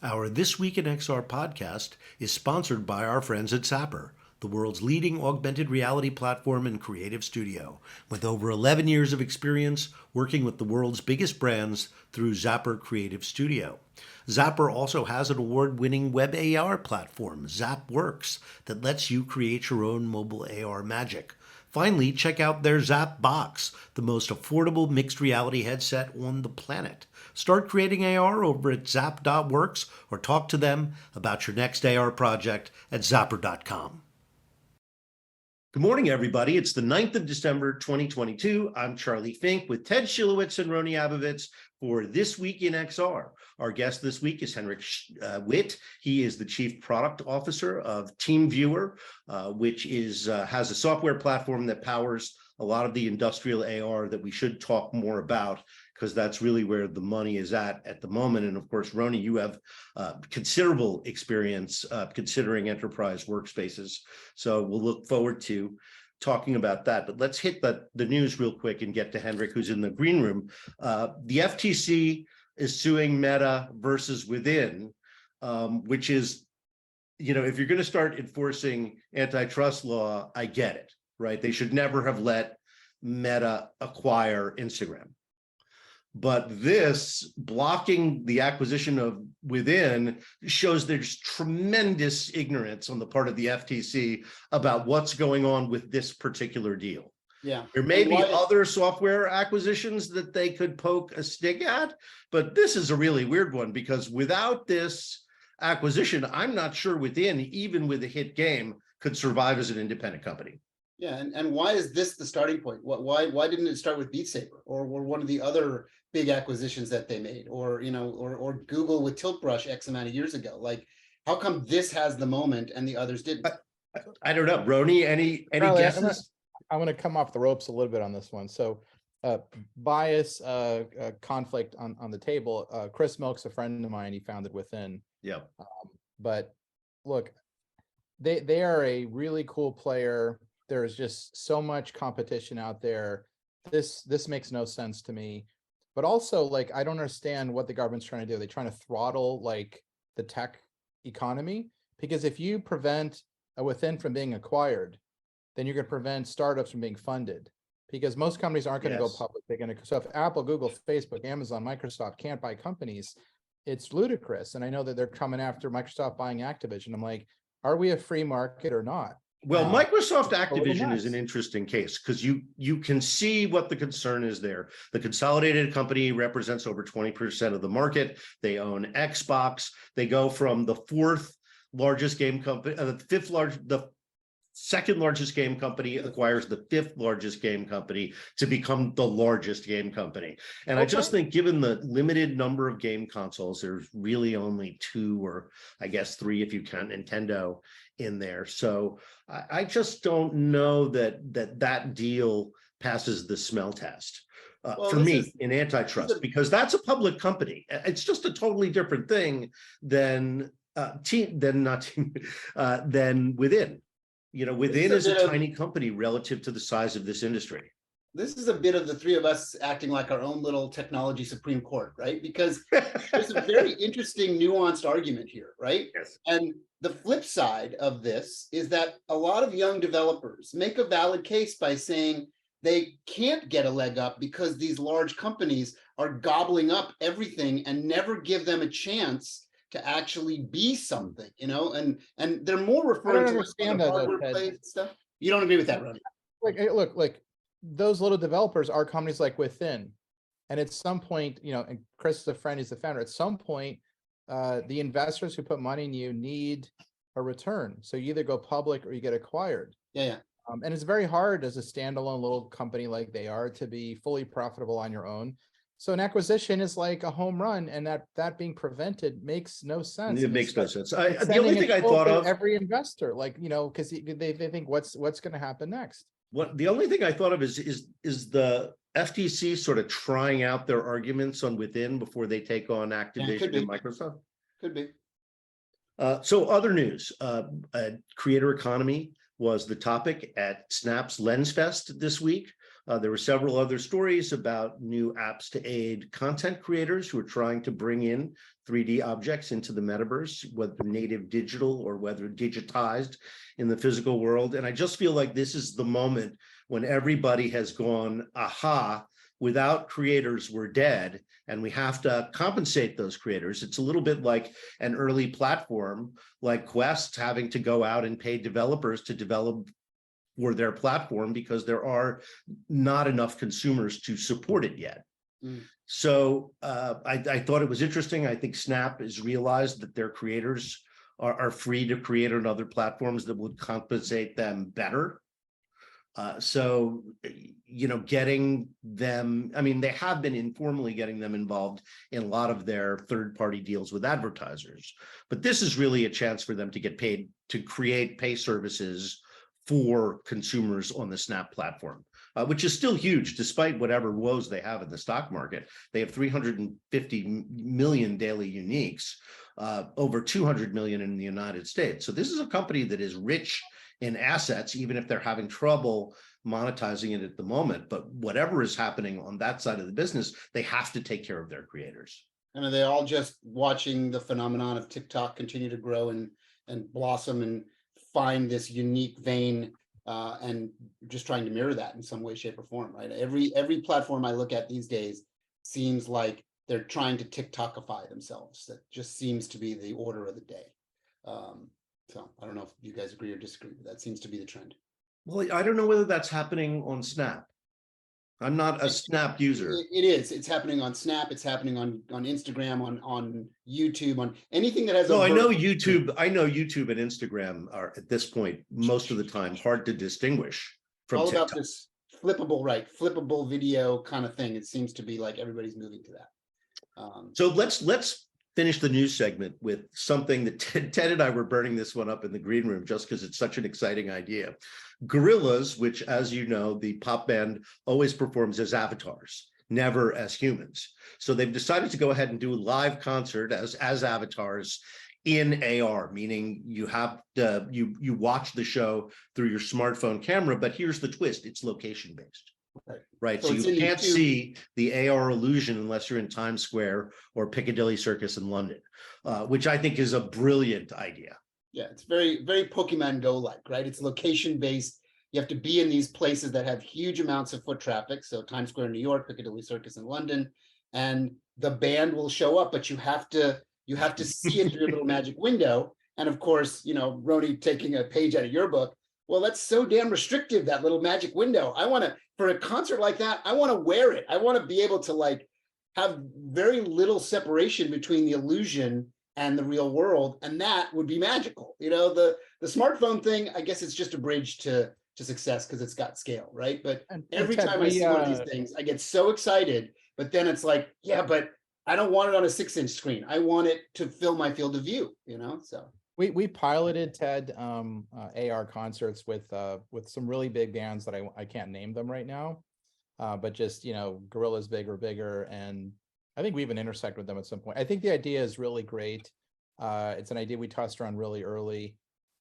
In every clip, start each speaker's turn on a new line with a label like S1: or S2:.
S1: Our This Week in XR podcast is sponsored by our friends at Zapper, the world's leading augmented reality platform and creative studio, with over 11 years of experience working with the world's biggest brands through Zapper Creative Studio. Zapper also has an award-winning web AR platform, ZapWorks, that lets you create your own mobile AR magic. Finally, check out their Zap Box, the most affordable mixed reality headset on the planet. Start creating AR over at zap.works or talk to them about your next AR project at zapper.com. Good morning, everybody. It's the 9th of December, 2022. I'm Charlie Fink with Ted Schilowitz and Roni Abovitz for This Week in XR. Our guest this week is Hendrik Witt. He is the Chief Product Officer of Teamviewer, which has a software platform that powers a lot of the industrial AR that we should talk more about, because that's really where the money is at the moment. And of course, Roni, you have considerable experience considering enterprise workspaces. So we'll look forward to talking about that. But let's hit the news real quick and get to Hendrik, who's in the green room. The FTC is suing Meta versus Within, which is, if you're going to start enforcing antitrust law, I get it, right? They should never have let Meta acquire Instagram. But this blocking the acquisition of Within shows there's tremendous ignorance on the part of the FTC about what's going on with this particular deal.
S2: Yeah,
S1: there may be other software acquisitions that they could poke a stick at, but this is a really weird one, because without this acquisition, I'm not sure Within, even with a hit game, could survive as an independent company.
S2: Yeah, and why is this the starting point? Why didn't it start with Beat Saber or one of the other big acquisitions that they made, or Google with Tilt Brush X amount of years ago? Like, how come this has the moment and the others didn't?
S1: I don't know, Roni. Any guesses?
S3: I'm going to come off the ropes a little bit on this one. So, bias, conflict on the table. Chris Milk's a friend of mine. He founded Within.
S1: Yeah.
S3: But look, they are a really cool player. There's just so much competition out there. This makes no sense to me. But also, like, I don't understand what the government's trying to do. They're trying to throttle like the tech economy, because if you prevent a Within from being acquired, then you're going to prevent startups from being funded, because most companies aren't going to go public. They're going to. So if Apple, Google, Facebook, Amazon, Microsoft can't buy companies, it's ludicrous. And I know that they're coming after Microsoft buying Activision. I'm like, are we a free market or not?
S1: Well, Microsoft Activision is an interesting case, because you can see what the concern is there. The consolidated company represents over 20% of the market. They own Xbox. They go from the fourth largest game company, the second largest game company acquires the fifth largest game company to become the largest game company. And I just think, given the limited number of game consoles, there's really only two, or I guess three if you count Nintendo in there. So I just don't know that deal passes the smell test for me in antitrust, because that's a public company. It's just a totally different thing than Within. Within is a tiny company relative to the size of this industry.
S2: This is a bit of the three of us acting like our own little technology Supreme Court, right? Because there's a very interesting, nuanced argument here, right?
S1: Yes.
S2: And the flip side of this is that a lot of young developers make a valid case by saying they can't get a leg up because these large companies are gobbling up everything and never give them a chance to actually be something, and they're more referring to the hardware play stuff. You don't agree with that, Roni?
S3: Look, those little developers are companies like Within, and at some point, and Chris is a friend, he's the founder. At some point, the investors who put money in you need a return. So you either go public or you get acquired.
S2: Yeah.
S3: And it's very hard as a standalone little company like they are to be fully profitable on your own. So an acquisition is like a home run, and that being prevented makes no sense.
S1: It makes no sense. The only thing I thought of,
S3: every investor, because they think what's going to happen next.
S1: The only thing I thought of is the FTC sort of trying out their arguments on Within before they take on Activision and Microsoft.
S2: Could be.
S1: So other news, creator economy was the topic at Snap's Lensfest this week. There were several other stories about new apps to aid content creators who are trying to bring in 3D objects into the metaverse, whether native digital or whether digitized in the physical world. And I just feel like this is the moment when everybody has gone, aha, without creators, we're dead, and we have to compensate those creators. It's a little bit like an early platform like Quest having to go out and pay developers to develop for their platform because there are not enough consumers to support it yet. So I thought it was interesting. I think Snap has realized that their creators are free to create on other platforms that would compensate them better. So, you know, getting them, I mean, they have been informally getting them involved in a lot of their third-party deals with advertisers, but this is really a chance for them to get paid to create pay services for consumers on the Snap platform, which is still huge, despite whatever woes they have in the stock market. They have 350 million daily uniques, over 200 million in the United States. So this is a company that is rich in assets, even if they're having trouble monetizing it at the moment. But whatever is happening on that side of the business, they have to take care of their creators.
S2: And are they all just watching the phenomenon of TikTok continue to grow and blossom and find this unique vein and just trying to mirror that in some way, shape, or form, right? Every platform I look at these days seems like they're trying to TikTokify themselves. That just seems to be the order of the day. So I don't know if you guys agree or disagree, but that seems to be the trend.
S1: Well, I don't know whether that's happening on Snap. I'm not a Snap user.
S2: It is. It's happening on Snap. It's happening on Instagram, on YouTube, on anything that has.
S1: No, I know YouTube. I know YouTube and Instagram are at this point most of the time hard to distinguish from
S2: all
S1: TikTok.
S2: About this flippable, right? Flippable video kind of thing. It seems to be like everybody's moving to that.
S1: So let's finish the news segment with something that Ted and I were burning this one up in the green room just because it's such an exciting idea. Gorillaz, which, as you know, the pop band always performs as avatars, never as humans. So they've decided to go ahead and do a live concert as avatars in AR, meaning you have to, you watch the show through your smartphone camera, but here's the twist, it's location based. Right. So you can't see the AR illusion unless you're in Times Square or Piccadilly Circus in London, which I think is a brilliant idea.
S2: Yeah, it's very, very Pokemon Go like, right? It's location based. You have to be in these places that have huge amounts of foot traffic. So Times Square in New York, Piccadilly Circus in London, and the band will show up, but you have to see it through your little magic window. And of course, you know, Roni, taking a page out of your book, well, that's so damn restrictive, that little magic window. I want to, for a concert like that, I want to wear it. I want to be able to like have very little separation between the illusion and the real world. And that would be magical. You know, the smartphone thing, I guess it's just a bridge to success because it's got scale, right? But every time I see one of these things, I get so excited, but then it's like, yeah, but I don't want it on a 6-inch screen. I want it to fill my field of view, you know, so.
S3: We piloted, Ted, AR concerts with some really big bands that I can't name them right now, but just, you know, Gorillaz bigger, and I think we even intersect with them at some point. I think the idea is really great. It's an idea we tossed around really early,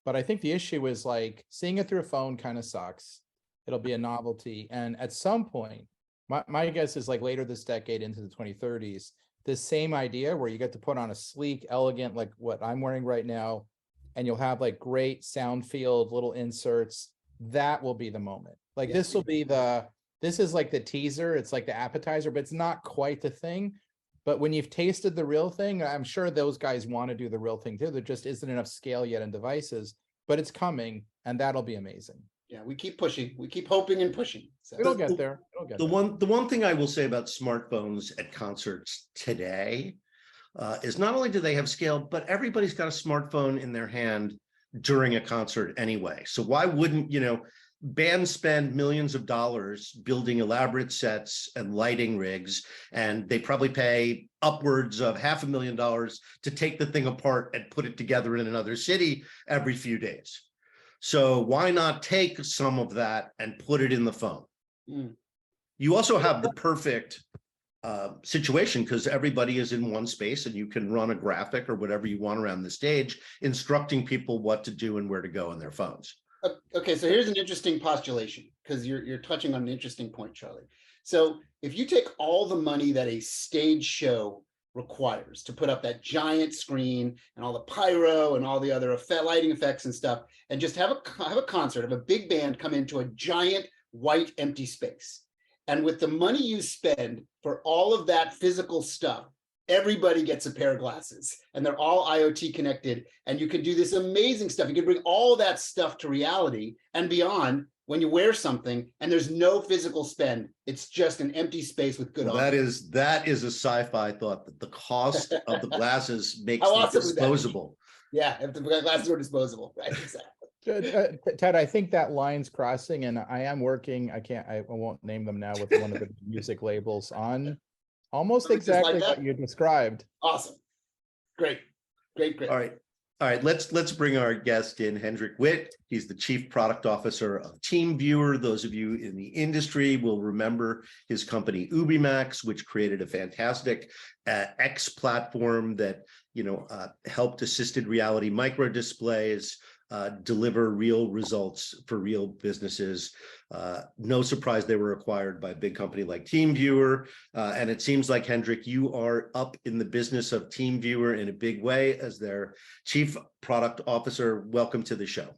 S3: but I think the issue is like seeing it through a phone kind of sucks. It'll be a novelty, and at some point, my guess is like later this decade into the 2030s. This same idea where you get to put on a sleek, elegant, like what I'm wearing right now, and you'll have like great sound field, little inserts. That will be the moment. Like yeah. This is like the teaser. It's like the appetizer, but it's not quite the thing. But when you've tasted the real thing, I'm sure those guys want to do the real thing too. There just isn't enough scale yet in devices, but it's coming, and that'll be amazing.
S2: Yeah, we keep pushing. We keep hoping and pushing. So.
S3: It'll get there.
S1: The one thing I will say about smartphones at concerts today is not only do they have scale, but everybody's got a smartphone in their hand during a concert anyway. So why wouldn't, you know, bands spend millions of dollars building elaborate sets and lighting rigs, and they probably pay upwards of $500,000 to take the thing apart and put it together in another city every few days. So why not take some of that and put it in the phone? You also have the perfect situation because everybody is in one space and you can run a graphic or whatever you want around the stage, instructing people what to do and where to go on their phones.
S2: Okay, so here's an interesting postulation, because you're touching on an interesting point, Charlie. So if you take all the money that a stage show requires to put up that giant screen and all the pyro and all the other lighting effects and stuff, and just have a concert, have a big band come into a giant white empty space, and with the money you spend for all of that physical stuff, everybody gets a pair of glasses and they're all IoT connected, and you can do this amazing stuff. You can bring all that stuff to reality and beyond when you wear something, and there's no physical spend. It's just an empty space with good.
S1: Well, that is a sci-fi thought, that the cost of the glasses makes
S2: How
S1: them
S2: awesome would that be?
S1: disposable.
S2: Yeah, if the glasses were disposable, right? Exactly.
S3: Ted, I think that line's crossing, and I am working. I won't name them now, with one of the music labels on almost
S2: Something just like
S3: exactly
S2: that?
S3: what you described.
S2: Awesome. Great.
S1: All right. Let's bring our guest in, Hendrik Witt. He's the Chief Product Officer of Teamviewer. Those of you in the industry will remember his company Ubimax, which created a fantastic X platform that helped assisted reality micro displays deliver real results for real businesses. No surprise they were acquired by a big company like Teamviewer. And it seems like, Hendrik, you are up in the business of Teamviewer in a big way as their Chief Product Officer. Welcome to the show.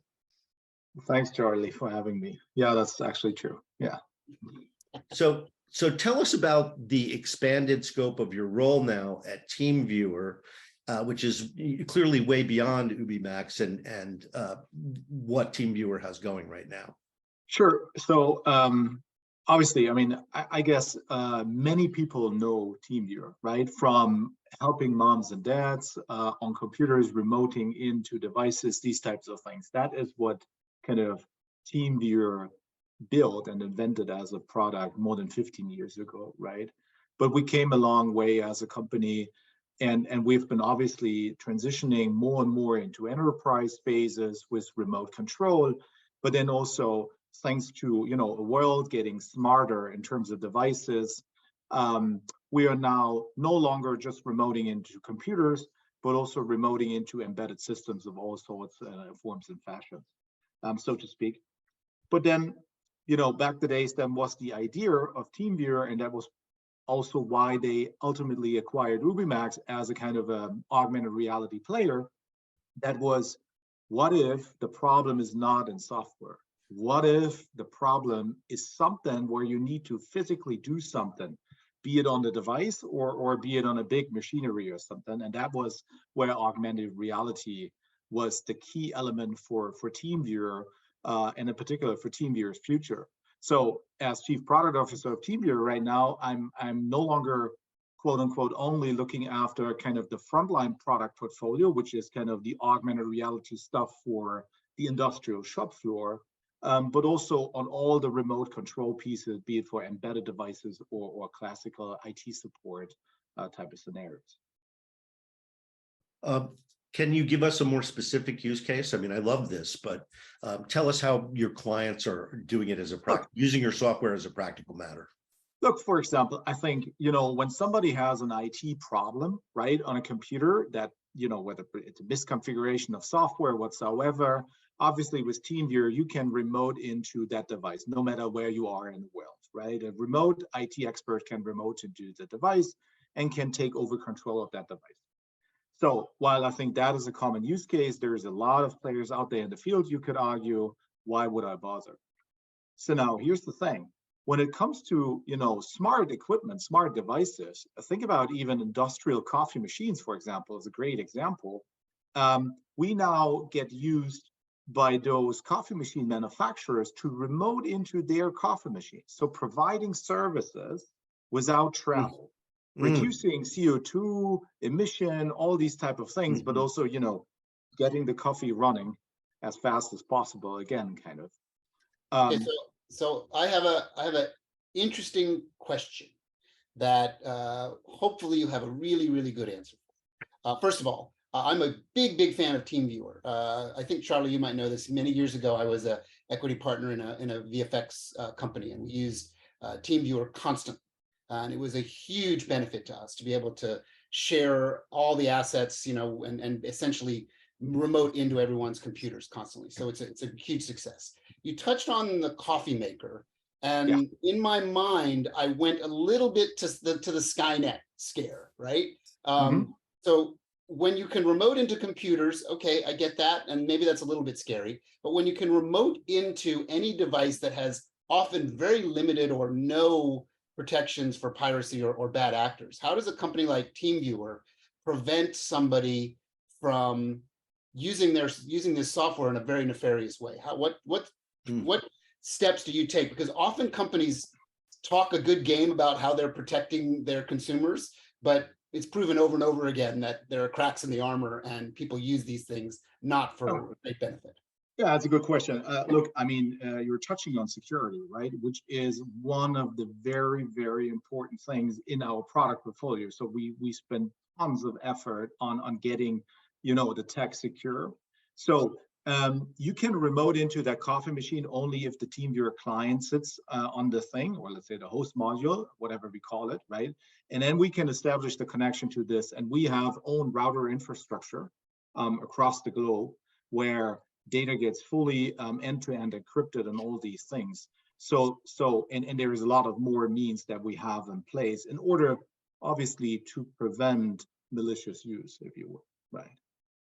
S4: Thanks, Charlie, for having me. Yeah, that's actually true. Yeah.
S1: So tell us about the expanded scope of your role now at Teamviewer, which is clearly way beyond Ubimax and what Teamviewer has going right now.
S4: Sure. So obviously, I mean, I guess many people know Teamviewer, right? From helping moms and dads on computers, remoting into devices, these types of things. That is what kind of Teamviewer built and invented as a product more than 15 years ago, right? But we came a long way as a company. And we've been obviously transitioning more and more into enterprise phases with remote control, but then also thanks to a world getting smarter in terms of devices, we are now no longer just remoting into computers, but also remoting into embedded systems of all sorts, forms and fashions, so to speak. But then, back the days, then was the idea of Teamviewer, and that was also why they ultimately acquired Ubimax as a kind of augmented reality player. That was, what if the problem is not in software? What if the problem is something where you need to physically do something, be it on the device or be it on a big machinery or something? And that was where augmented reality was the key element for Teamviewer, and in particular for Teamviewer's future. So as Chief Product Officer of Teamviewer right now, I'm no longer, quote unquote, only looking after kind of the frontline product portfolio, which is kind of the augmented reality stuff for the industrial shop floor, but also on all the remote control pieces, be it for embedded devices or classical IT support type of scenarios.
S1: Can you give us a more specific use case? I mean, I love this, but tell us how your clients are doing it as using your software as a practical matter.
S4: Look, for example, I think, when somebody has an IT problem, right, on a computer that, whether it's a misconfiguration of software whatsoever, obviously with Teamviewer, you can remote into that device, no matter where you are in the world, right? A remote IT expert can remote into the device and can take over control of that device. So while I think that is a common use case, there's a lot of players out there in the field. You could argue, why would I bother? So now here's the thing. When it comes to, smart equipment, smart devices, think about even industrial coffee machines, for example, is a great example. We now get used by those coffee machine manufacturers to remote into their coffee machines. So providing services without travel. Reducing CO2 emission, all these type of things, but also, getting the coffee running as fast as possible. Again, kind of.
S2: Okay, so I have a interesting question that hopefully you have a really, really good answer for. First of all, I'm a big fan of Teamviewer. I think, Charlie, you might know this. Many years ago, I was an equity partner in a VFX company, and we used Teamviewer constantly. And it was a huge benefit to us to be able to share all the assets, and essentially remote into everyone's computers constantly. So it's a huge success. You touched on the coffee maker, and in my mind, I went a little bit to the Skynet scare, right? So when you can remote into computers, okay, I get that, and maybe that's a little bit scary. But when you can remote into any device that has often very limited or no protections for piracy or bad actors, how does a company like Teamviewer prevent somebody from using this software in a very nefarious way? What steps do you take? Because often companies talk a good game about how they're protecting their consumers, but it's proven over and over again that there are cracks in the armor and people use these things not for great benefit.
S4: Yeah, that's a good question. Look, I mean, you're touching on security, right? Which is one of the very, very important things in our product portfolio. So we spend tons of effort on getting, the tech secure. So you can remote into that coffee machine only if the Teamviewer client sits on the thing, or let's say the host module, whatever we call it, right? And then we can establish the connection to this. And we have own router infrastructure across the globe where data gets fully end-to-end encrypted and all these things. So there is a lot of more means that we have in place in order, obviously, to prevent malicious use, if you will, right?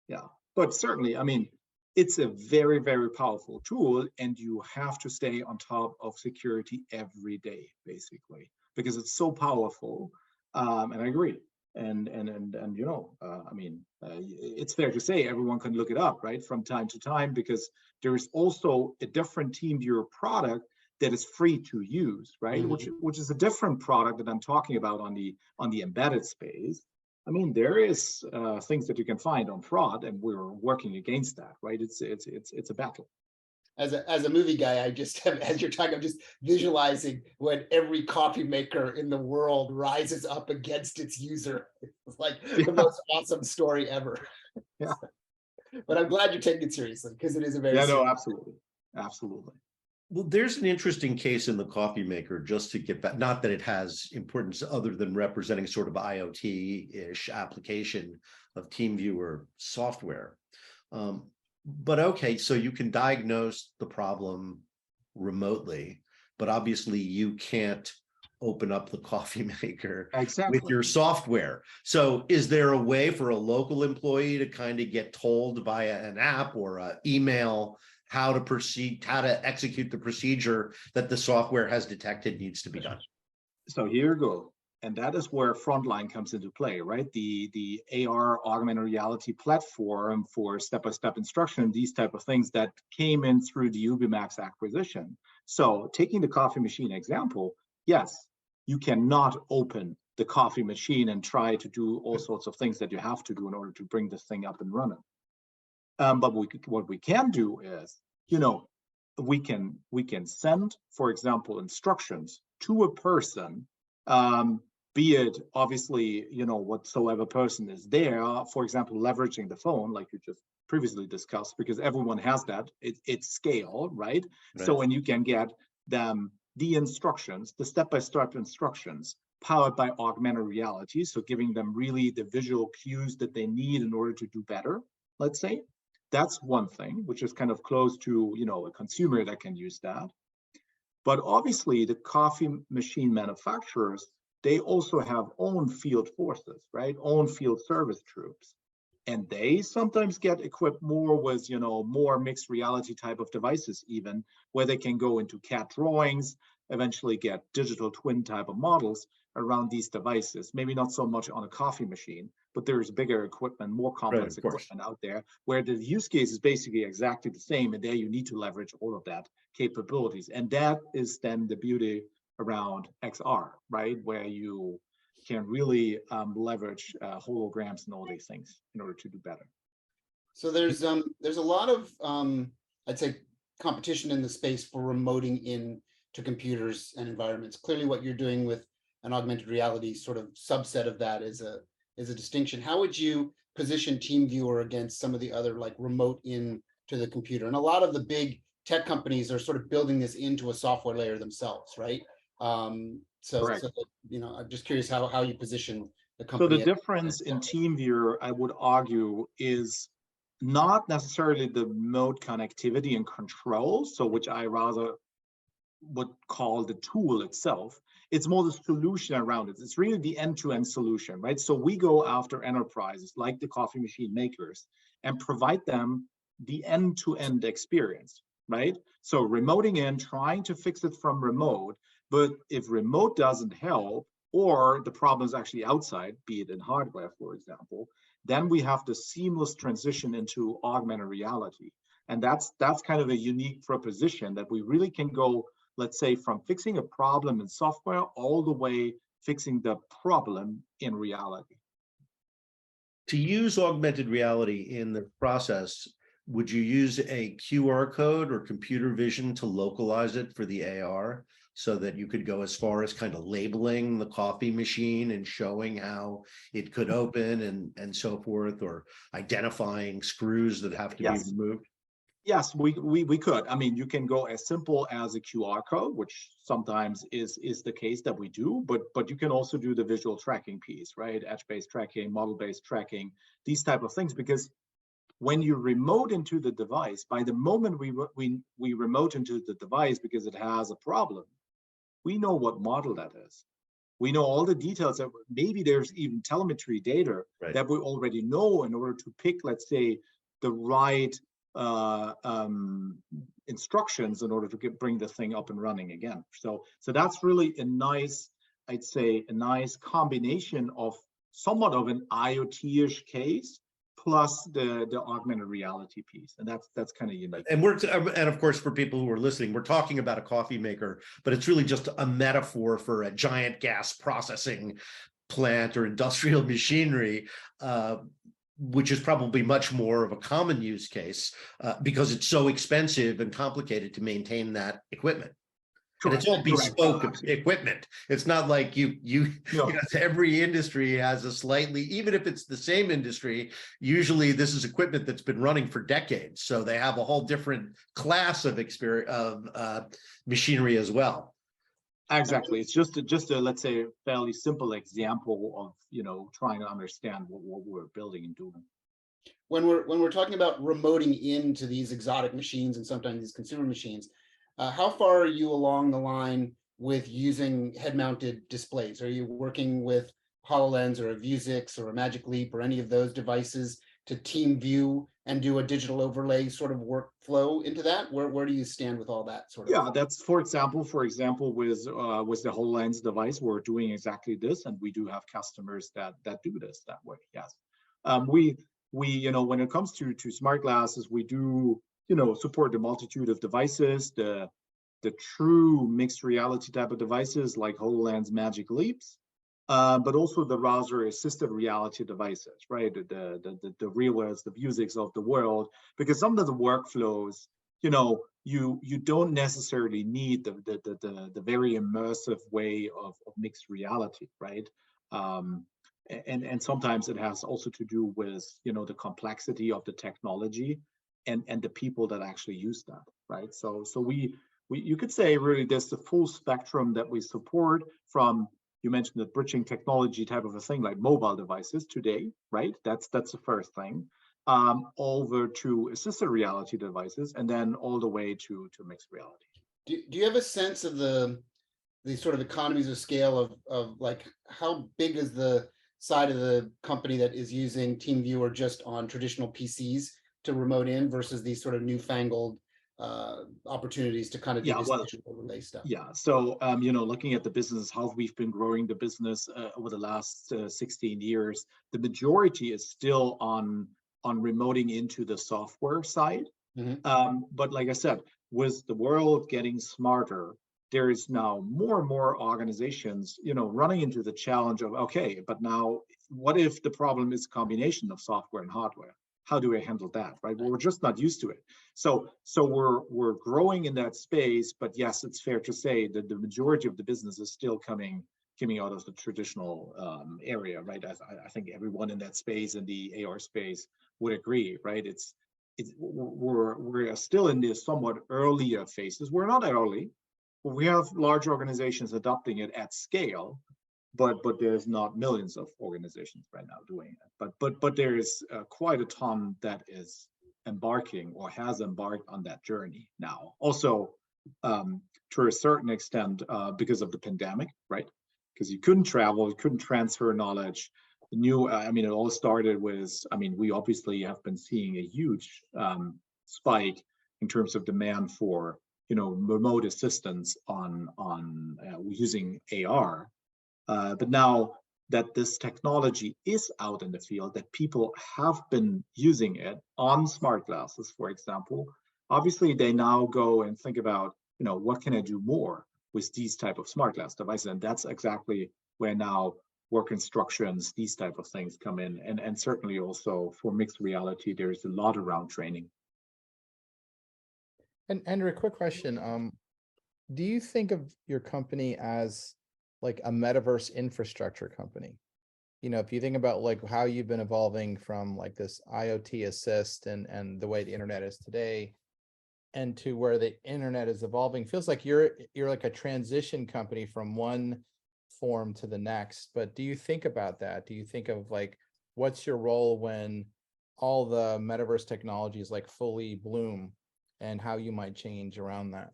S4: Yeah, but certainly, I mean, it's a very, very powerful tool, and you have to stay on top of security every day, basically, because it's so powerful. And I agree. And I mean, it's fair to say everyone can look it up, right, from time to time, because there is also a different Teamviewer product that is free to use, right, which is a different product that I'm talking about on the embedded space. I mean, there is things that you can find on fraud, and we're working against that, right? It's a battle.
S2: As a movie guy, I just have, as you're talking, I'm just visualizing when every coffee maker in the world rises up against its user. It's like the most awesome story ever.
S4: Yeah.
S2: But I'm glad you're taking it seriously, because it is a very
S4: absolutely.
S1: Well, there's an interesting case in the coffee maker, just to get back, not that it has importance other than representing sort of IoT-ish application of Teamviewer software. But okay, so you can diagnose the problem remotely, but obviously you can't open up the coffee maker with your software. So is there a way for a local employee to kind of get told via an app or an email how to proceed, how to execute the procedure that the software has detected needs to be done?
S4: So here you go. And that is where Frontline comes into play, right? The AR augmented reality platform for step-by-step instruction, these type of things that came in through the Ubimax acquisition. So taking the coffee machine example, yes, you cannot open the coffee machine and try to do all sorts of things that you have to do in order to bring this thing up and running. But what we can do is, we can send, for example, instructions to a person, be it obviously, whatsoever person is there, for example, leveraging the phone, like you just previously discussed, because everyone has that, it's scale, right? So, and you can get them the instructions, the step-by-step instructions powered by augmented reality. So giving them really the visual cues that they need in order to do better, let's say. That's one thing, which is kind of close to, a consumer that can use that. But obviously the coffee machine manufacturers, they also have own field forces, right? Own field service troops. And they sometimes get equipped more with, more mixed reality type of devices, even where they can go into CAD drawings, eventually get digital twin type of models around these devices. Maybe not so much on a coffee machine, but there's bigger equipment, more complex equipment out there where the use case is basically exactly the same. And there you need to leverage all of that capabilities. And that is then the beauty around XR, right? Where you can really leverage holograms and all these things in order to do better.
S2: So there's a lot of I'd say competition in the space for remoting in to computers and environments. Clearly, what you're doing with an augmented reality sort of subset of that is a distinction. How would you position Teamviewer against some of the other like remote in to the computer? And a lot of the big tech companies are sort of building this into a software layer themselves, right? So I'm just curious how you position the
S4: So the
S2: company.
S4: difference in TeamViewer, I would argue, is not necessarily the remote connectivity and control, so which I rather would call the tool itself. It's more the solution around it. It's really the end-to-end solution, right? So we go after enterprises like the coffee machine makers and provide them the end-to-end experience, right? So remoting in, trying to fix it from remote, but if remote doesn't help, or the problem is actually outside, be it in hardware, for example, then we have the seamless transition into augmented reality. And that's kind of a unique proposition that we really can go, let's say, from fixing a problem in software all the way fixing the problem in reality.
S1: To use augmented reality in the process, would you use a QR code or computer vision to localize it for the AR so that you could go as far as kind of labeling the coffee machine and showing how it could open and so forth, or identifying screws that have to be removed?
S4: Yes, we could. I mean, you can go as simple as a QR code, which sometimes is the case that we do, but you can also do the visual tracking piece, right? Edge-based tracking, model-based tracking, these type of things, because when you remote into the device, by the moment we remote into the device because it has a problem, we know what model that is. We know all the details that maybe there's even telemetry data that we already know in order to pick, let's say, the right instructions in order to bring the thing up and running again. So that's really a nice, I'd say, a nice combination of somewhat of an IoT-ish case plus the augmented reality piece, and that's kind of unique.
S1: And of course, for people who are listening, we're talking about a coffee maker, but it's really just a metaphor for a giant gas processing plant or industrial machinery, which is probably much more of a common use case because it's so expensive and complicated to maintain that equipment. Correct. And it's all bespoke equipment. It's not like you know, every industry has a slightly, even if it's the same industry, usually this is equipment that's been running for decades. So they have a whole different class of machinery as well.
S4: Exactly. It's just a let's say fairly simple example of, you know, trying to understand what we're building and doing.
S2: When we're talking about remoting into these exotic machines and sometimes these consumer machines, how far are you along the line with using head-mounted displays? Are you working with HoloLens or a Vuzix or a Magic Leap or any of those devices to team view and do a digital overlay sort of workflow into that? Where do you stand with all that sort of?
S4: Yeah, that's for example with the HoloLens device, we're doing exactly this, and we do have customers that do this that way. Yes, we you know, when it comes to smart glasses, we do, you know, support the multitude of devices, the true mixed reality type of devices like HoloLens, Magic Leaps, but also the browser assisted reality devices, right? The Gorillaz, the Vuzix of the world, because some of the workflows, you know, you don't necessarily need the very immersive way of mixed reality, right? And sometimes it has also to do with, you know, the complexity of the technology and the people that actually use that, right? So we you could say really there's the full spectrum that we support, from, you mentioned the bridging technology type of a thing like mobile devices today, right? That's the first thing, over to assisted reality devices, and then all the way to mixed reality.
S2: Do you have a sense of the sort of economies of scale of like how big is the side of the company that is using TeamViewer just on traditional PCs to remote in versus these sort of newfangled opportunities to kind of do this digital overlay stuff?
S4: Yeah, so you know, looking at the business, how we've been growing the business over the last 16 years, the majority is still on remoting into the software side. Mm-hmm. But like I said, with the world getting smarter, there is now more and more organizations, you know, running into the challenge of, okay, but now what if the problem is a combination of software and hardware? How do I handle that, right? Well, we're just not used to it. So we're growing in that space, but yes, it's fair to say that the majority of the business is still coming out of the traditional area, right? I think everyone in that space, in the AR space, would agree, right? We're still in the somewhat earlier phases. We're not early. We have large organizations adopting it at scale, but there's not millions of organizations right now doing it. But there is quite a ton that is embarking or has embarked on that journey now. Also, to a certain extent, because of the pandemic, right? Because you couldn't travel, you couldn't transfer knowledge. The new, I mean, it all started with, I mean, we obviously have been seeing a huge spike in terms of demand for, you know, remote assistance on using AR. But now that this technology is out in the field, that people have been using it on smart glasses, for example, obviously they now go and think about, you know, what can I do more with these type of smart glass devices? And that's exactly where now work instructions, these type of things come in. And certainly also for mixed reality, there's a lot around training.
S3: And Hendrik, quick question. Do you think of your company as like a metaverse infrastructure company? You know, if you think about like how you've been evolving from like this IoT assist and the way the internet is today, and to where the internet is evolving, feels like you're like a transition company from one form to the next. But do you think about that? Do you think of like, what's your role when all the metaverse technologies like fully bloom, and how you might change around that?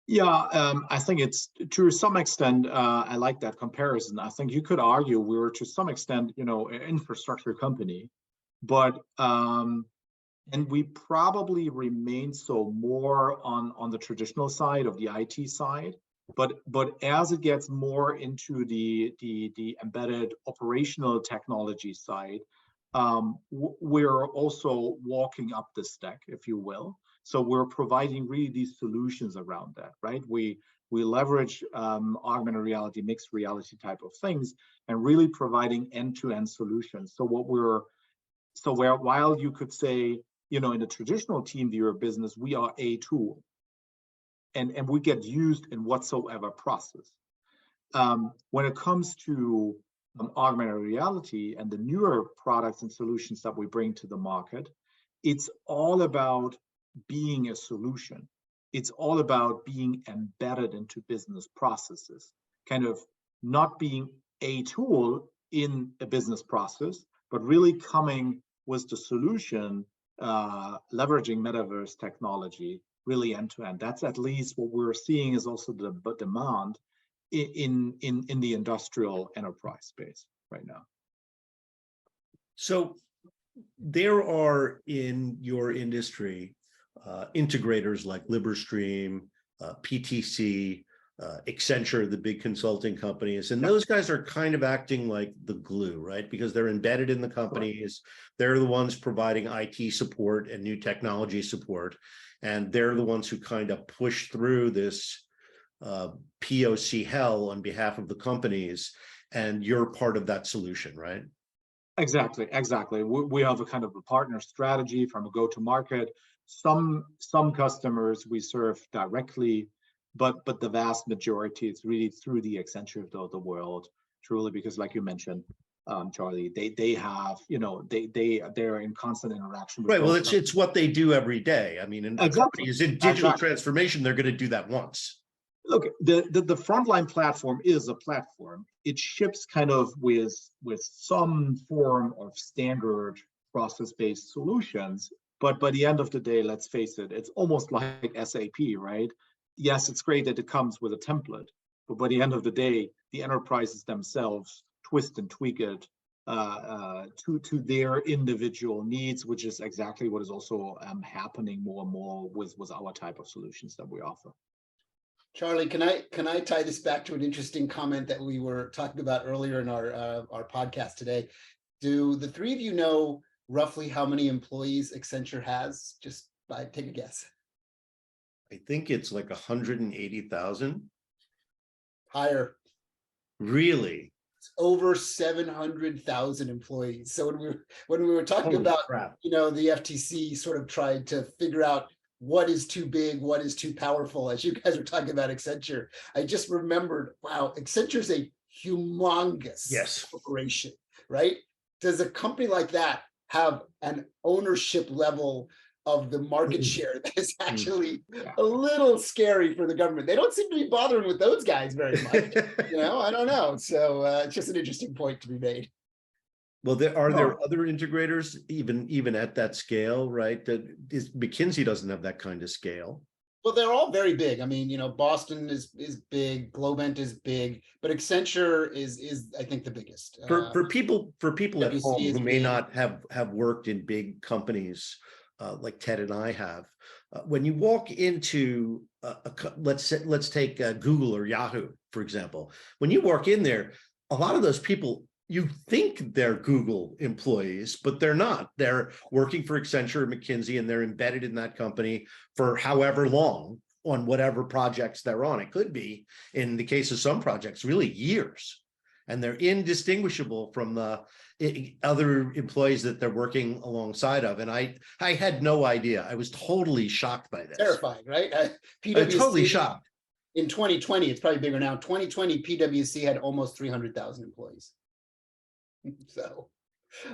S4: Yeah, I think it's to some extent, I like that comparison. I think you could argue we were to some extent, you know, an infrastructure company, but and we probably remain so more on the traditional side of the IT side. But as it gets more into the embedded operational technology side, we're also walking up the stack, if you will. So we're providing really these solutions around that, right? We leverage augmented reality, mixed reality type of things, and really providing end-to-end solutions. So while you could say, you know, in the traditional Teamviewer business, we are a tool, and we get used in whatsoever process. When it comes to augmented reality and the newer products and solutions that we bring to the market, it's all about being a solution. It's all about being embedded into business processes, kind of not being a tool in a business process, but really coming with the solution, leveraging metaverse technology, really end to end. That's at least what we're seeing is also the demand in the industrial enterprise space right now.
S1: So there are in your industry integrators like Liberstream, PTC, Accenture, the big consulting companies, and those guys are kind of acting like the glue, right? Because they're embedded in the companies. They're the ones providing IT support and new technology support, and they're the ones who kind of push through this POC hell on behalf of the companies, and you're part of that solution, right?
S4: Exactly. We have a kind of a partner strategy from a go-to-market. Some customers we serve directly, but the vast majority is really through the Accenture of the world, truly, because like you mentioned, Charlie, they have, you know, they're in constant interaction with
S1: right. Well, it's what they do every day. I mean, in companies in digital transformation, they're going to do that once.
S4: Look, the frontline platform is a platform. It ships kind of with some form of standard process-based solutions. But by the end of the day, let's face it, it's almost like SAP, right? Yes, it's great that it comes with a template, but by the end of the day, the enterprises themselves twist and tweak it to their individual needs, which is exactly what is also happening more and more with our type of solutions that we offer.
S2: Charlie, can I tie this back to an interesting comment that we were talking about earlier in our podcast today? Do the three of you know roughly how many employees Accenture has? Just take a guess.
S1: I think it's like 180,000.
S2: Higher.
S1: Really?
S2: It's over 700,000 employees. So when we were talking about, you know, the FTC sort of tried to figure out what is too big, what is too powerful, as you guys were talking about Accenture, I just remembered, wow, Accenture's a humongous corporation, right? Does a company like that have an ownership level of the market share that is actually
S4: Yeah.
S2: a little scary for the government. They don't seem to be bothering with those guys very much. I don't know. So it's just an interesting point to be made.
S1: Well, are
S4: No.
S1: there other integrators even at that scale, right? McKinsey doesn't have that kind of scale.
S2: Well, they're all very big. I mean, Boston is big, Globant is big, but Accenture is I think the biggest.
S1: For people at
S2: PwC
S1: home
S2: is
S1: who may
S2: big.
S1: not have worked in big companies like Ted and I have, when you walk into let's take Google or Yahoo, for example. When you walk in there, a lot of those people, you think they're Google employees, but they're not. They're working for Accenture or McKinsey, and they're embedded in that company for however long on whatever projects they're on. It could be, in the case of some projects, really years. And they're indistinguishable from the other employees that they're working alongside of. And I had no idea. I was totally shocked by this.
S2: Terrifying, right?
S1: PwC, totally shocked.
S2: In 2020, it's probably bigger now. 2020, PwC had almost 300,000 employees. So,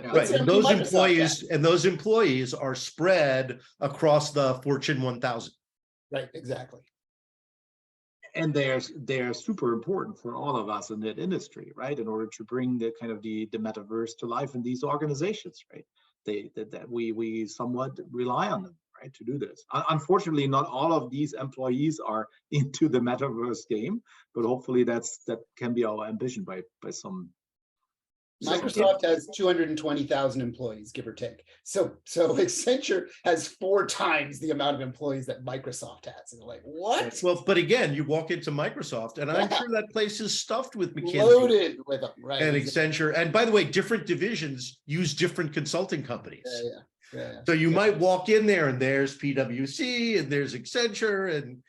S1: right, and those employees are spread across the Fortune 1000.
S2: Right, exactly.
S4: And they're super important for all of us in that industry, right? In order to bring the kind of the metaverse to life in these organizations, right? That we somewhat rely on them, right, to do this. Unfortunately, not all of these employees are into the metaverse game, but hopefully that can be our ambition by some.
S2: Microsoft has 220,000 employees, give or take. So Accenture has 4 times the amount of employees that Microsoft has. And they're like, what?
S1: Well, but again, you walk into Microsoft, and I'm sure that place is stuffed with McKinsey,
S2: loaded with them, right?
S1: And Accenture. And by the way, different divisions use different consulting companies.
S2: Yeah.
S1: So you might walk in there, and there's PwC, and there's Accenture, and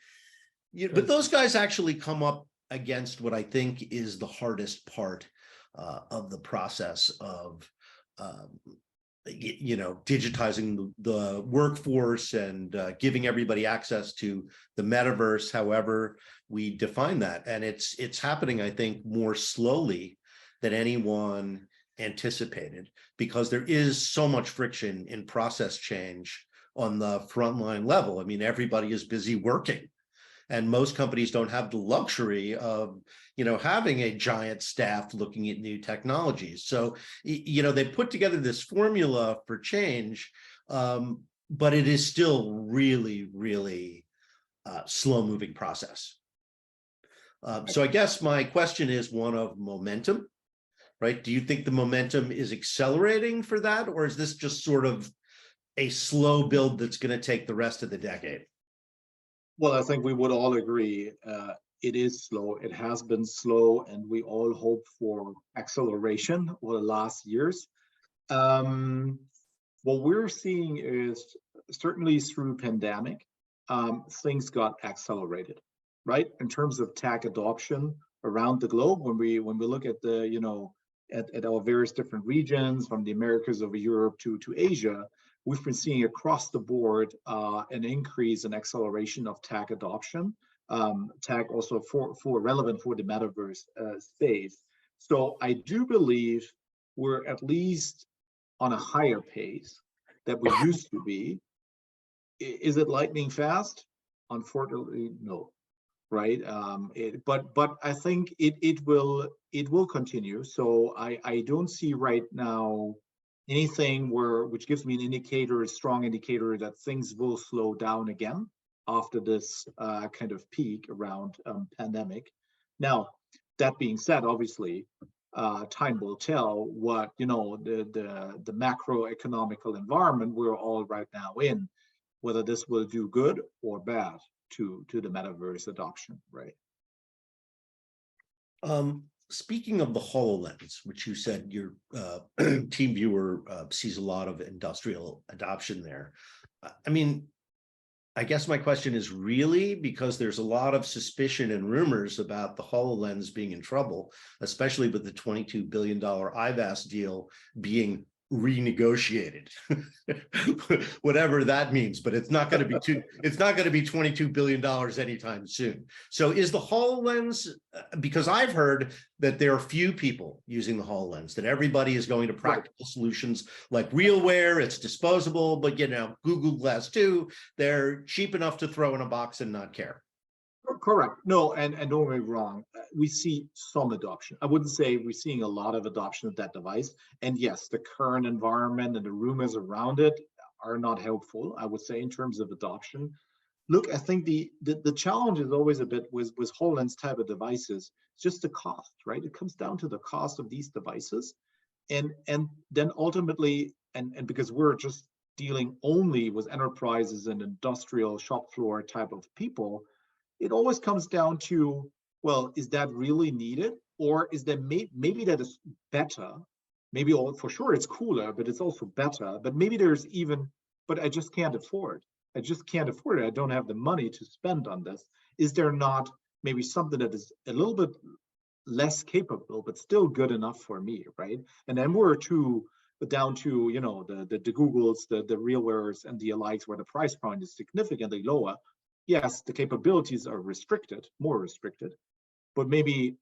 S1: but those guys actually come up against what I think is the hardest part of the process of digitizing the workforce and giving everybody access to the metaverse, however we define that. And it's happening, I think, more slowly than anyone anticipated, because there is so much friction in process change on the frontline level. I mean, everybody is busy working, and most companies don't have the luxury of having a giant staff looking at new technologies. So they put together this formula for change, but it is still really, really slow moving process. So I guess my question is one of momentum, right? Do you think the momentum is accelerating for that, or is this just sort of a slow build that's going to take the rest of the decade?
S4: Well, I think we would all agree it is slow. It has been slow, and we all hope for acceleration over the last years. What we're seeing is certainly through pandemic, things got accelerated, right? In terms of tech adoption around the globe, when we look at the at our various different regions, from the Americas over Europe to Asia, we've been seeing across the board an increase in acceleration of tech adoption. Tech also for relevant for the metaverse space. So I do believe we're at least on a higher pace that we used to be. Is it lightning fast? Unfortunately, no. Right, but I think it will continue. So I don't see right now anything which gives me an indicator, a strong indicator that things will slow down again after this kind of peak around pandemic. Now, that being said, obviously, time will tell what the macroeconomical environment we're all right now in, whether this will do good or bad to the metaverse adoption, right?
S1: Speaking of the HoloLens, which you said your Teamviewer sees a lot of industrial adoption there. I mean, I guess my question is, really, because there's a lot of suspicion and rumors about the HoloLens being in trouble, especially with the $22 billion IVAS deal being renegotiated, whatever that means, but it's not going to be $22 billion anytime soon. So is the HoloLens, because I've heard that there are few people using the HoloLens, that everybody is going to practical solutions like RealWear, it's disposable, but Google Glass 2, they're cheap enough to throw in a box and not care.
S4: Correct. No, and don't get me wrong. We see some adoption. I wouldn't say we're seeing a lot of adoption of that device. And yes, the current environment and the rumors around it are not helpful, I would say, in terms of adoption. Look, I think the challenge is always a bit with HoloLens type of devices, just the cost, right? It comes down to the cost of these devices. And then ultimately, and because we're just dealing only with enterprises and industrial shop floor type of people, it always comes down to, well, is that really needed? Or is that maybe that is better? Maybe for sure it's cooler, but it's also better. But maybe there's even, but I just can't afford. I just can't afford it. I don't have the money to spend on this. Is there not maybe something that is a little bit less capable, but still good enough for me, right? And then we're down to, the Googles, the RealWearers and the alikes, where the price point is significantly lower. Yes, the capabilities are restricted, more restricted, but maybe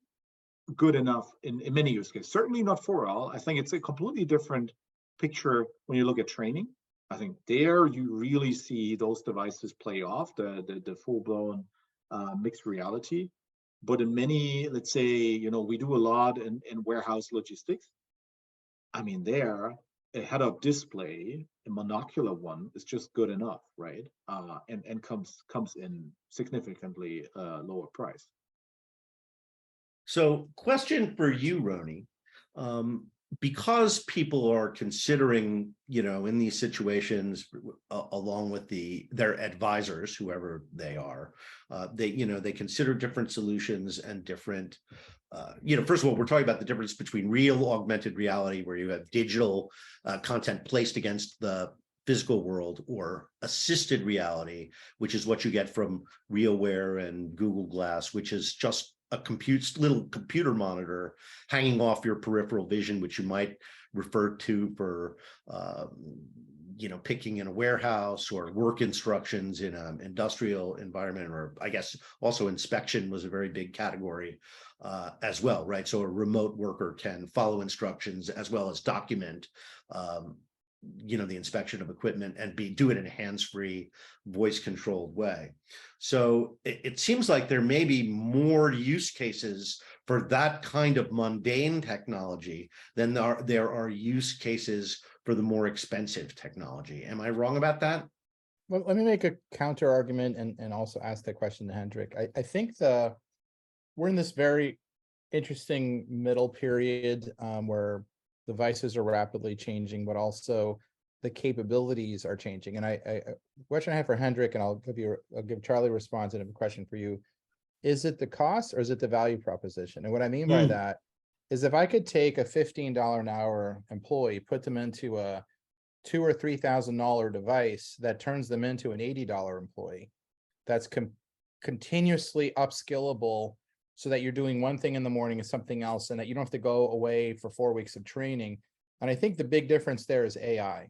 S4: good enough in many use cases. Certainly not for all. I think it's a completely different picture when you look at training. I think there you really see those devices play off the full-blown mixed reality. But in many, let's say, we do a lot in warehouse logistics. I mean, there, a head-up display, a monocular one, is just good enough, right? And comes in significantly lower price.
S1: So, question for you, Roni. Because people are considering, in these situations, along with their advisors, whoever they are, they consider different solutions and different. First of all, we're talking about the difference between real augmented reality, where you have digital content placed against the physical world, or assisted reality, which is what you get from RealWear and Google Glass, which is just a little computer monitor hanging off your peripheral vision, which you might refer to for picking in a warehouse, or work instructions in an industrial environment, or I guess also inspection was a very big category as well, right? So a remote worker can follow instructions as well as document the inspection of equipment and do it in a hands-free, voice-controlled way. So it seems like there may be more use cases for that kind of mundane technology than there are use cases for the more expensive technology. Am I wrong about that?
S3: Well, let me make a counter argument and also ask that question to Hendrik. I think we're in this very interesting middle period where devices are rapidly changing, but also the capabilities are changing. And I question I have for Hendrik, and I'll give Charlie a response, and I have a question for you. Is it the cost, or is it the value proposition? And what I mean by that is, if I could take a $15 an hour employee, put them into a $2,000 or $3,000 device that turns them into an $80 employee, that's continuously upskillable, so that you're doing one thing in the morning and something else, and that you don't have to go away for 4 weeks of training. And I think the big difference there is AI,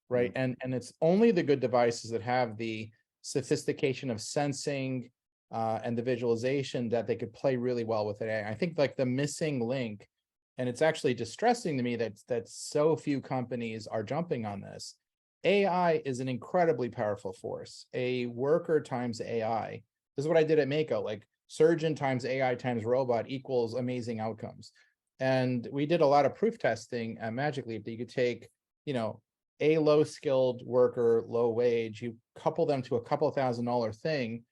S3: right? And it's only the good devices that have the sophistication of sensing and the visualization that they could play really well with AI. I think like the missing link, and it's actually distressing to me that so few companies are jumping on this. AI is an incredibly powerful force. A worker times AI. This is what I did at Mako, like surgeon times AI times robot equals amazing outcomes. And we did a lot of proof testing at Magic Leap that you could take, a low skilled worker, low wage, you couple them to a couple $1,000 thing,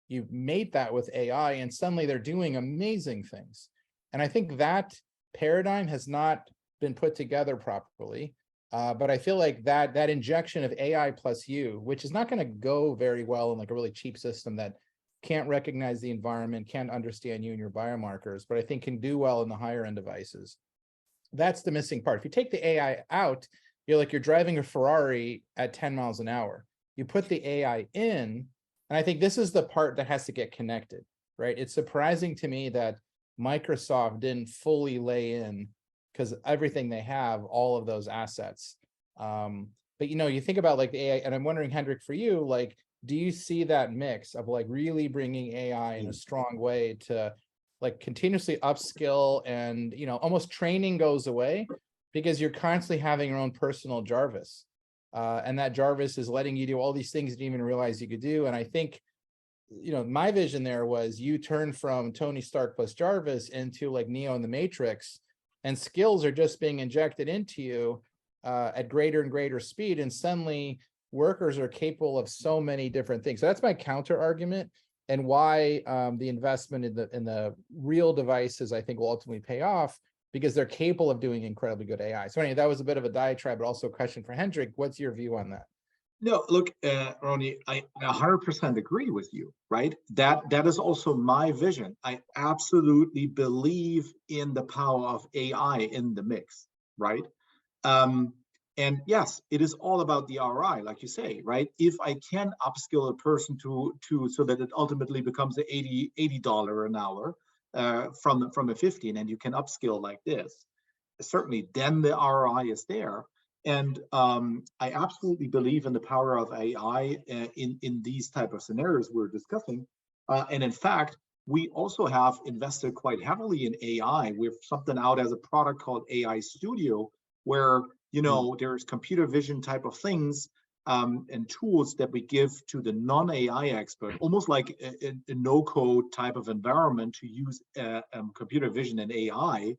S3: you mate that with AI, and suddenly they're doing amazing things. And I think that paradigm has not been put together properly. But I feel like that injection of AI plus you, which is not going to go very well in like a really cheap system that can't recognize the environment, can't understand you and your biomarkers, but I think can do well in the higher end devices. That's the missing part. If you take the AI out, you're driving a Ferrari at 10 miles an hour. You put the AI in, and I think this is the part that has to get connected, right? It's surprising to me that Microsoft didn't fully lay in because everything they have, all of those assets. But you think about like the AI, and I'm wondering, Hendrik, for you, like, do you see that mix of like really bringing AI in a strong way to like continuously upskill, and almost training goes away because you're constantly having your own personal Jarvis, and that Jarvis is letting you do all these things you didn't even realize you could do. And I think my vision there was you turn from Tony Stark plus Jarvis into like Neo in the Matrix, and skills are just being injected into you at greater and greater speed, and suddenly workers are capable of so many different things. So that's my counter argument, and why the investment in the real devices I think will ultimately pay off, because they're capable of doing incredibly good AI. So anyway, that was a bit of a diatribe, but also a question for Hendrik. What's your view on that?
S4: No, look, Ronnie, I 100% agree with you, right? That is also my vision. I absolutely believe in the power of AI in the mix, right? And yes, it is all about the ROI, like you say, right? If I can upskill a person to so that it ultimately becomes an $80 an hour from a 15, and you can upskill like this, certainly then the ROI is there. And I absolutely believe in the power of AI in these type of scenarios we're discussing. And in fact, we also have invested quite heavily in AI. We have something out as a product called AI Studio, where there's computer vision type of things and tools that we give to the non-AI expert, almost like a no-code type of environment to use computer vision and AI.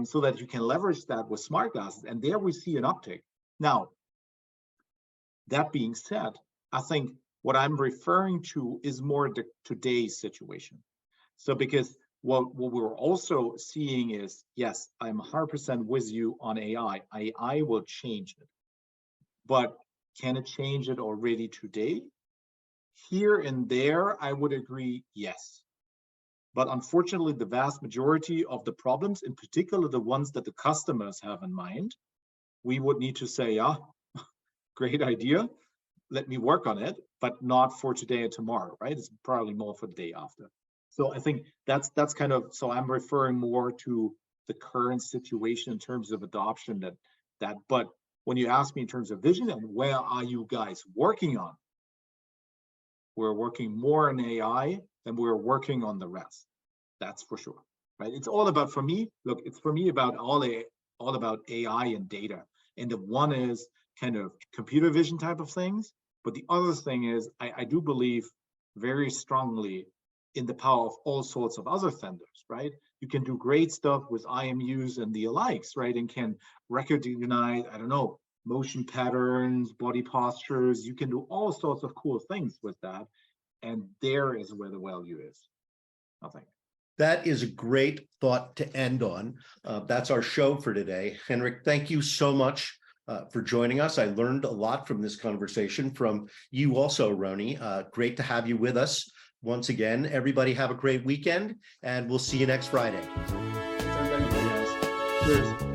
S4: So that you can leverage that with smart glasses, and there we see an uptick. Now, that being said, I think what I'm referring to is more today's situation. So because what we're also seeing is, yes, I'm 100% with you on AI. AI will change it, but can it change it already today? Here and there, I would agree, yes. But unfortunately, the vast majority of the problems, in particular the ones that the customers have in mind, we would need to say, yeah, great idea, let me work on it, but not for today and tomorrow, right? It's probably more for the day after. So I think that's kind of, so I'm referring more to the current situation in terms of adoption but when you ask me in terms of vision and where are you guys working on, we're working more in AI than we're working on the rest. That's for sure, right? It's all about, for me, look, it's for me about all about AI and data. And the one is kind of computer vision type of things. But the other thing is, I do believe very strongly in the power of all sorts of other vendors, right? You can do great stuff with IMUs and the alikes, right? And can recognize, I don't know, motion patterns, body postures. You can do all sorts of cool things with that. And there is where the value is, I think.
S1: That is a great thought to end on. That's our show for today. Hendrik, thank you so much for joining us. I learned a lot from this conversation, from you also, Roni. Great to have you with us once again. Everybody have a great weekend, and we'll see you next Friday.
S4: Thanks, everybody. Cheers.